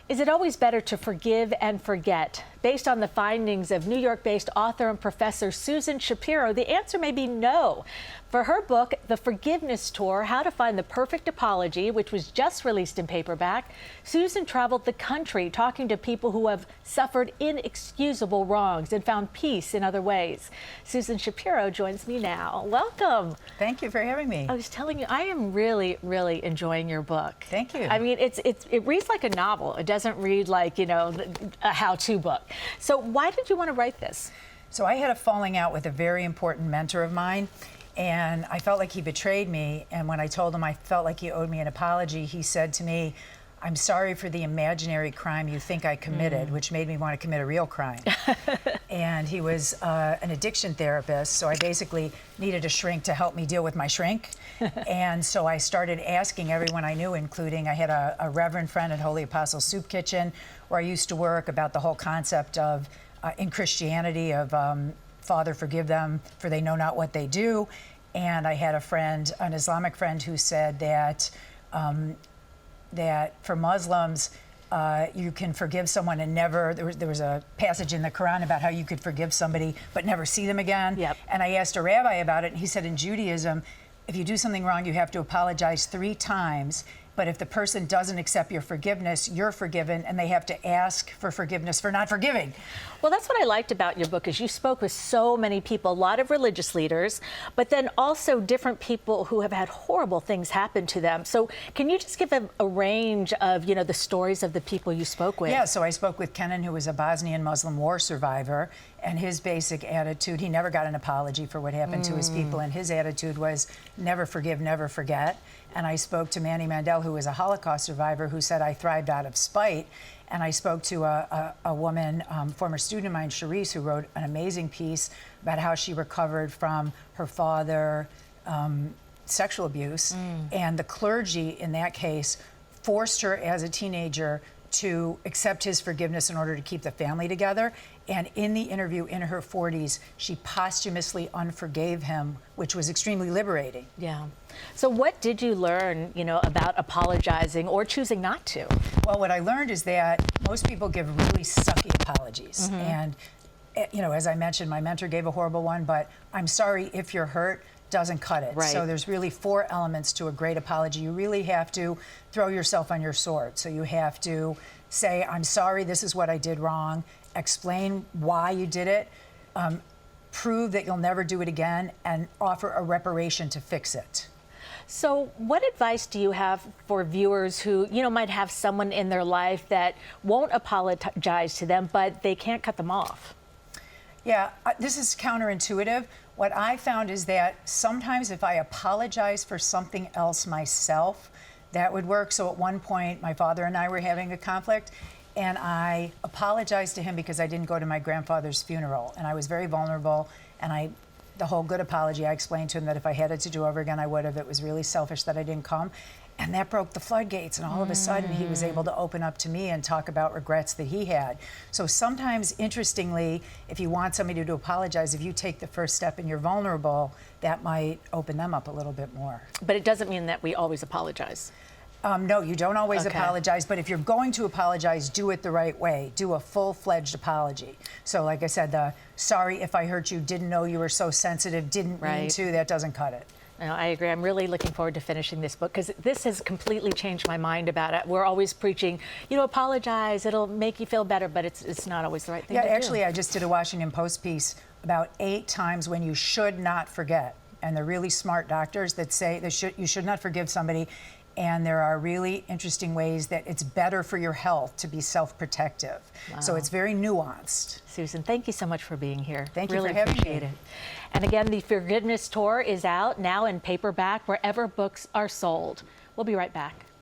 Is it always better to forgive and forget? Based on the findings of New York-based author and professor Susan Shapiro, the answer may be no. For her book, The Forgiveness Tour, How to Find the Perfect Apology, which was just released in paperback, Susan traveled the country talking to people who have suffered inexcusable wrongs and found peace in other ways. Susan Shapiro joins me now. Welcome. Thank you for having me. I was telling you, I am really, really enjoying your book. Thank you. I mean, it reads like a novel. It doesn't read like, you know, a how-to book. So why did you want to write this? So I had a falling out with a very important mentor of mine, and I felt like he betrayed me. And when I told him I felt like he owed me an apology, he said to me, "I'm sorry for the imaginary crime you think I committed," which made me want to commit a real crime. And he was an addiction therapist, so I basically needed a shrink to help me deal with my shrink. And so I started asking everyone I knew, including I had a reverend friend at Holy Apostle Soup Kitchen, where I used to work, about the whole concept of, in Christianity, of Father, forgive them, for they know not what they do. And I had a friend, an Islamic friend, who said that that for Muslims, you can forgive someone and never, there was a passage in the Quran about how you could forgive somebody but never see them again. Yep. And I asked a rabbi about it, and he said in Judaism, if you do something wrong, you have to apologize 3 times. But if the person doesn't accept your forgiveness, you're forgiven, and they have to ask for forgiveness for not forgiving. Well, that's what I liked about your book, is you spoke with so many people, a lot of religious leaders, but then also different people who have had horrible things happen to them. So can you just give a range of, you know, the stories of the people you spoke with? Yeah, so I spoke with Kenan, who was a Bosnian Muslim war survivor, and his basic attitude, he never got an apology for what happened to his people, and his attitude was never forgive, never forget. And I spoke to Manny Mandel, who was a Holocaust survivor, who said, I thrived out of spite. And I spoke to a woman, former student of mine, Charisse, who wrote an amazing piece about how she recovered from her father sexual abuse. And the clergy, in that case, forced her as a teenager to accept his forgiveness in order to keep the family together. And in the interview, in her 40s, she posthumously unforgave him, which was extremely liberating. Yeah. So what did you learn, you know, about apologizing or choosing not to? Well, what I learned is that most people give really sucky apologies. And, you know, as I mentioned, my mentor gave a horrible one, but I'm sorry if you're hurt doesn't cut it. Right. So there's really 4 elements to a great apology. You really have to throw yourself on your sword. So you have to say, I'm sorry, this is what I did wrong, explain why you did it, prove that you'll never do it again, and offer a reparation to fix it. So what advice do you have for viewers who, you know, might have someone in their life that won't apologize to them, but they can't cut them off? Yeah, this is counterintuitive. What I found is that sometimes if I apologize for something else myself, that would work. So at one point, my father and I were having a conflict, and I apologized to him because I didn't go to my grandfather's funeral. And I was very vulnerable, and the whole good apology, I explained to him that if I had it to do over again, I would have. It was really selfish that I didn't come. And that broke the floodgates, and all of a sudden he was able to open up to me and talk about regrets that he had. So sometimes, interestingly, if you want somebody to apologize, if you take the first step and you're vulnerable, that might open them up a little bit more. But it doesn't mean that we always apologize. No, you don't always Okay. apologize, but if you're going to apologize, do it the right way. Do a full-fledged apology. So like I said, the sorry if I hurt you, didn't know you were so sensitive, didn't mean Right. to, that doesn't cut it. No, I agree. I'm really looking forward to finishing this book, because this has completely changed my mind about it. We're always preaching, you know, apologize, it'll make you feel better, but it's not always the right thing to do. Yeah, actually, I just did a Washington Post piece about 8 times when you should not forget. And they're really smart doctors that say you should not forgive somebody. And there are really interesting ways that it's better for your health to be self-protective. Wow. So it's very nuanced. Susan, thank you so much for being here. Thank you really for having appreciate me. it. And again, the Forgiveness Tour is out now in paperback wherever books are sold. We'll be right back.